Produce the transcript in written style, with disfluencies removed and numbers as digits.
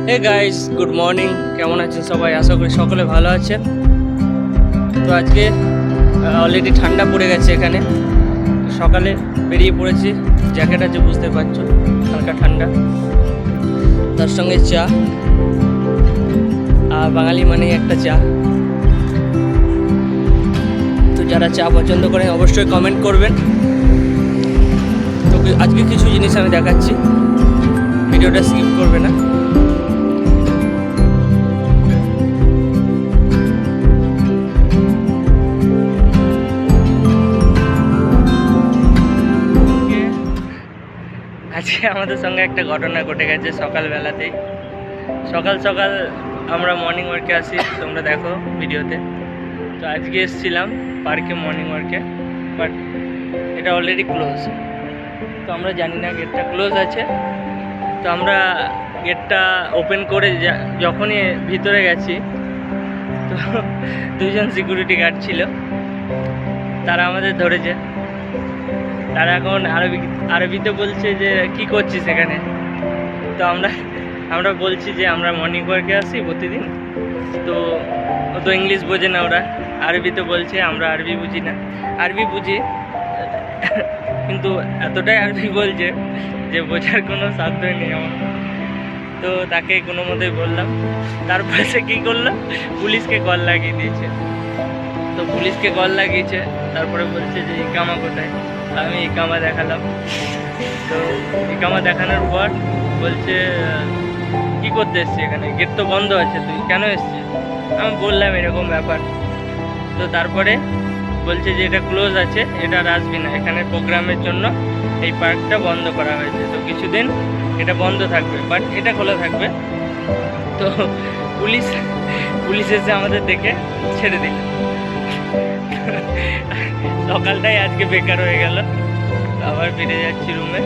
Hey guys, good morning. কেমন আছেন সবাই? আশা করি সকলে ভালো আছেন। তো আজকে অলরেডি ঠান্ডা পড়ে গেছে এখানে। সকালে বেরিয়ে পড়েছি, জ্যাকেট আছে বুঝতে পারছো, হালকা ঠান্ডা, তার সঙ্গে চা। আর বাঙালি মানেই একটা চা। তো যারা চা পছন্দ করেন অবশ্যই কমেন্ট করবেন। তো আজকে কিছু জিনিস আমি দেখাচ্ছি, ভিডিওটা স্কিপ করবে না। আজকে আমাদের সঙ্গে একটা ঘটনা ঘটে গেছে সকালবেলাতেই। সকাল সকাল আমরা মর্নিং ওয়ার্কে আসি, তোমরা দেখো ভিডিওতে। তো আজকে এসেছিলাম পার্কে মর্নিং ওয়ার্কে, বাট এটা অলরেডি ক্লোজ। তো আমরা জানি না গেটটা ক্লোজ আছে। তো আমরা গেটটা ওপেন করে যখনই ভিতরে গেছি, তো দুজন সিকিউরিটি গার্ড ছিল, তারা আমাদের ধরেছে। তারা এখন আরবিতে বলছে যে কি করছিস এখানে। তো আমরা বলছি যে আমরা মর্নিং ওয়ার্কে আসি প্রতিদিন। তো ও তো ইংলিশ বোঝে না, ওরা আরবিতে বলছে, আমরা আরবি বুঝি না। আরবি বুঝি কিন্তু এতটাই আরবি বলছে যে বোঝার কোনো সাধ্যই নেই আমার। তো তাকে কোনো মতেই বললাম। তারপরে সে কী করলো, পুলিশকে কল লাগিয়ে দিয়েছে। তো পুলিশকে কল লাগিয়েছে, তারপরে বলছে যে ইকামা কোথায়। আমি ইকামা দেখালাম। তো ইকামা দেখানোর পর বলছে কি করতে এসছিস এখানে, গেট তো বন্ধ আছে, তুই কেন এসছিস? আমি বললাম এরকম ব্যাপার। তো তারপরে বলছে যে এটা ক্লোজ আছে, এটা আর আসবি না, এখানে প্রোগ্রামের জন্য এই পার্কটা বন্ধ করা হয়েছে। তো কিছুদিন এটা বন্ধ থাকবে, বাট এটা খোলা থাকবে। তো পুলিশ এসে আমাদের দেখে ছেড়ে দিল। সকালটাই আজকে বেকার হয়ে গেল। আবার ফিরে যাচ্ছি রুমে।